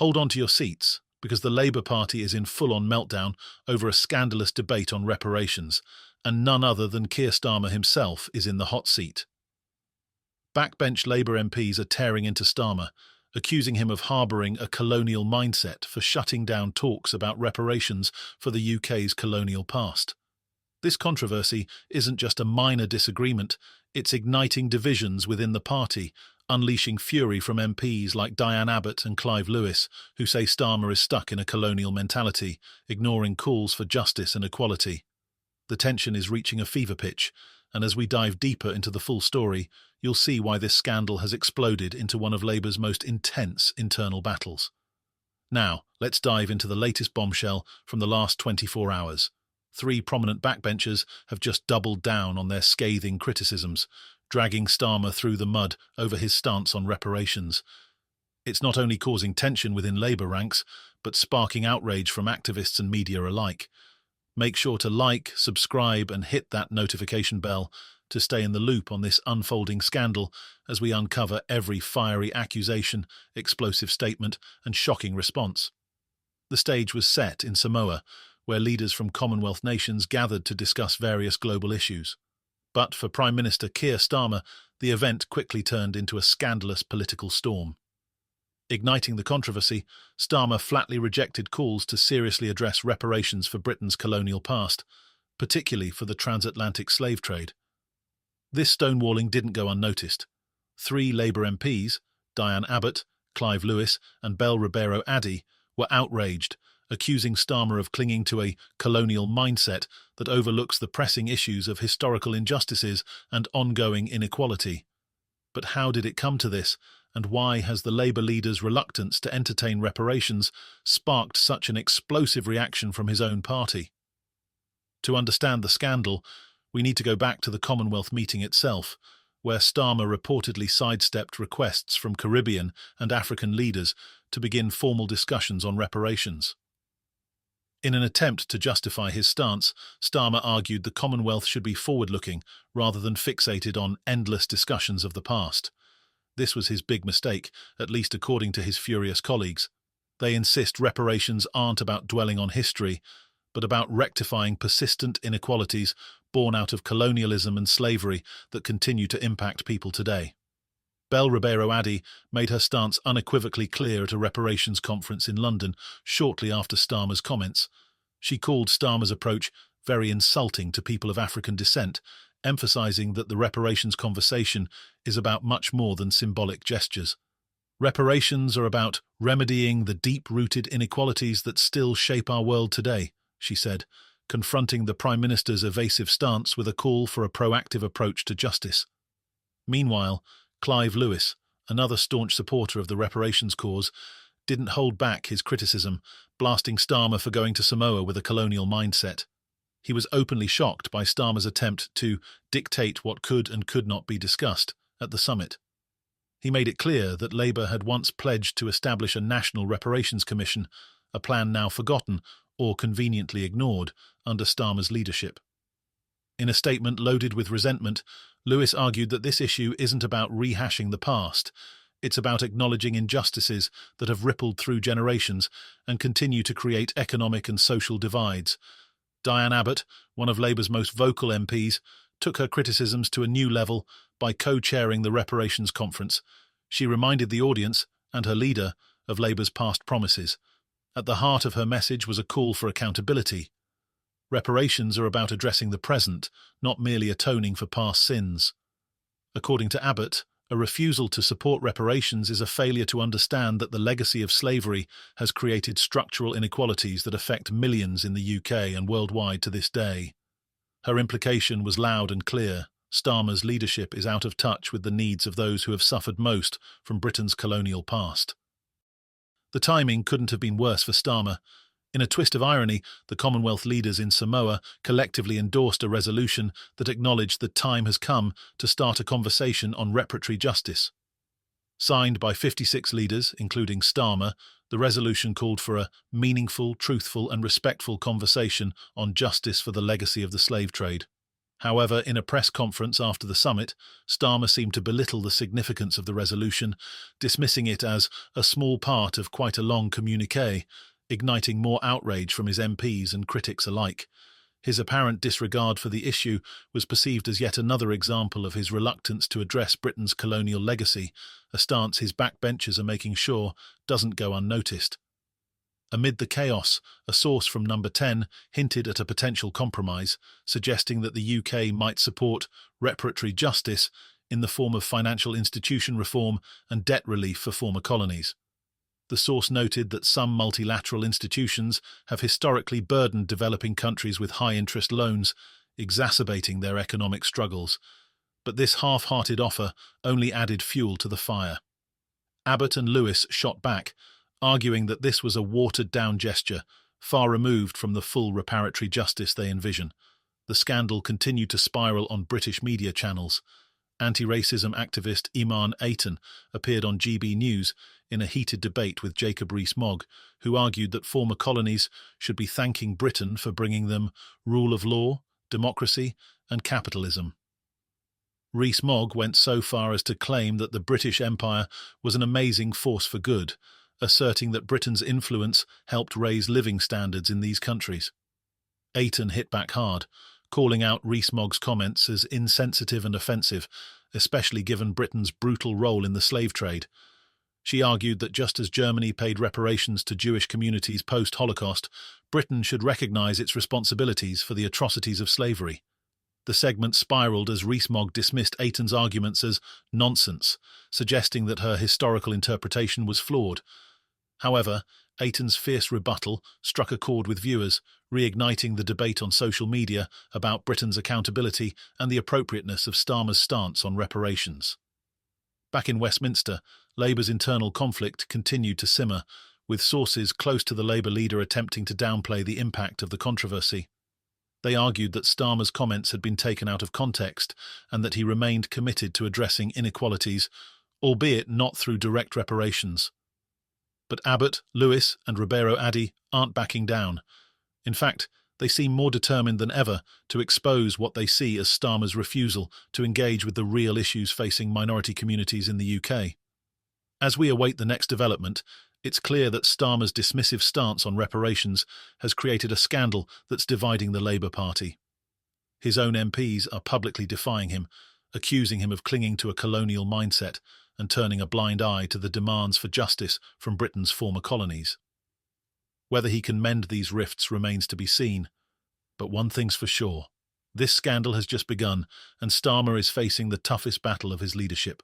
Hold on to your seats, because the Labour Party is in full-on meltdown over a scandalous debate on reparations, and none other than Keir Starmer himself is in the hot seat. Backbench Labour MPs are tearing into Starmer, accusing him of harbouring a colonial mindset for shutting down talks about reparations for the UK's colonial past. This controversy isn't just a minor disagreement, it's igniting divisions within the party, unleashing fury from MPs like Diane Abbott and Clive Lewis, who say Starmer is stuck in a colonial mentality, ignoring calls for justice and equality. The tension is reaching a fever pitch, and as we dive deeper into the full story, you'll see why this scandal has exploded into one of Labour's most intense internal battles. Now, let's dive into the latest bombshell from the last 24 hours. 3 prominent backbenchers have just doubled down on their scathing criticisms, dragging Starmer through the mud over his stance on reparations. It's not only causing tension within Labour ranks, but sparking outrage from activists and media alike. Make sure to like, subscribe, and hit that notification bell to stay in the loop on this unfolding scandal as we uncover every fiery accusation, explosive statement, and shocking response. The stage was set in Samoa, where leaders from Commonwealth nations gathered to discuss various global issues. But for Prime Minister Keir Starmer, the event quickly turned into a scandalous political storm. Igniting the controversy, Starmer flatly rejected calls to seriously address reparations for Britain's colonial past, particularly for the transatlantic slave trade. This stonewalling didn't go unnoticed. 3 Labour MPs, Diane Abbott, Clive Lewis, and Bel Ribeiro Addy, were outraged, accusing Starmer of clinging to a colonial mindset that overlooks the pressing issues of historical injustices and ongoing inequality. But how did it come to this, and why has the Labour leader's reluctance to entertain reparations sparked such an explosive reaction from his own party? To understand the scandal, we need to go back to the Commonwealth meeting itself, where Starmer reportedly sidestepped requests from Caribbean and African leaders to begin formal discussions on reparations. In an attempt to justify his stance, Starmer argued the Commonwealth should be forward-looking rather than fixated on endless discussions of the past. This was his big mistake, at least according to his furious colleagues. They insist reparations aren't about dwelling on history, but about rectifying persistent inequalities born out of colonialism and slavery that continue to impact people today. Bel Ribeiro Addy made her stance unequivocally clear at a reparations conference in London shortly after Starmer's comments. She called Starmer's approach very insulting to people of African descent, emphasising that the reparations conversation is about much more than symbolic gestures. Reparations are about remedying the deep-rooted inequalities that still shape our world today, she said, confronting the Prime Minister's evasive stance with a call for a proactive approach to justice. Meanwhile, Clive Lewis, another staunch supporter of the reparations cause, didn't hold back his criticism, blasting Starmer for going to Samoa with a colonial mindset. He was openly shocked by Starmer's attempt to dictate what could and could not be discussed at the summit. He made it clear that Labour had once pledged to establish a National Reparations Commission, a plan now forgotten or conveniently ignored under Starmer's leadership. In a statement loaded with resentment, Lewis argued that this issue isn't about rehashing the past, it's about acknowledging injustices that have rippled through generations and continue to create economic and social divides. Diane Abbott, one of Labour's most vocal MPs, took her criticisms to a new level by co-chairing the reparations conference. She reminded the audience, and her leader, of Labour's past promises. At the heart of her message was a call for accountability. Reparations are about addressing the present, not merely atoning for past sins. According to Abbott, a refusal to support reparations is a failure to understand that the legacy of slavery has created structural inequalities that affect millions in the UK and worldwide to this day. Her implication was loud and clear. Starmer's leadership is out of touch with the needs of those who have suffered most from Britain's colonial past. The timing couldn't have been worse for Starmer. In a twist of irony, the Commonwealth leaders in Samoa collectively endorsed a resolution that acknowledged the time has come to start a conversation on reparatory justice. Signed by 56 leaders, including Starmer, the resolution called for a meaningful, truthful and respectful conversation on justice for the legacy of the slave trade. However, in a press conference after the summit, Starmer seemed to belittle the significance of the resolution, dismissing it as a small part of quite a long communiqué, igniting more outrage from his MPs and critics alike. His apparent disregard for the issue was perceived as yet another example of his reluctance to address Britain's colonial legacy, a stance his backbenchers are making sure doesn't go unnoticed. Amid the chaos, a source from Number 10 hinted at a potential compromise, suggesting that the UK might support reparatory justice in the form of financial institution reform and debt relief for former colonies. The source noted that some multilateral institutions have historically burdened developing countries with high-interest loans, exacerbating their economic struggles. But this half-hearted offer only added fuel to the fire. Abbott and Lewis shot back, arguing that this was a watered-down gesture, far removed from the full reparatory justice they envision. The scandal continued to spiral on British media channels. Anti-racism activist Iman Ayton appeared on GB News in a heated debate with Jacob Rees-Mogg, who argued that former colonies should be thanking Britain for bringing them rule of law, democracy, and capitalism. Rees-Mogg went so far as to claim that the British Empire was an amazing force for good, asserting that Britain's influence helped raise living standards in these countries. Ayton hit back hard, calling out Rees-Mogg's comments as insensitive and offensive, especially given Britain's brutal role in the slave trade. She argued that just as Germany paid reparations to Jewish communities post-Holocaust, Britain should recognise its responsibilities for the atrocities of slavery. The segment spiralled as Rees-Mogg dismissed Ayton's arguments as nonsense, suggesting that her historical interpretation was flawed. However, Ayton's fierce rebuttal struck a chord with viewers, reigniting the debate on social media about Britain's accountability and the appropriateness of Starmer's stance on reparations. Back in Westminster, Labour's internal conflict continued to simmer, with sources close to the Labour leader attempting to downplay the impact of the controversy. They argued that Starmer's comments had been taken out of context and that he remained committed to addressing inequalities, albeit not through direct reparations. But Abbott, Lewis and Ribeiro Addy aren't backing down. In fact, they seem more determined than ever to expose what they see as Starmer's refusal to engage with the real issues facing minority communities in the UK. As we await the next development, it's clear that Starmer's dismissive stance on reparations has created a scandal that's dividing the Labour Party. His own MPs are publicly defying him, accusing him of clinging to a colonial mindset and turning a blind eye to the demands for justice from Britain's former colonies. Whether he can mend these rifts remains to be seen, but one thing's for sure. This scandal has just begun, and Starmer is facing the toughest battle of his leadership.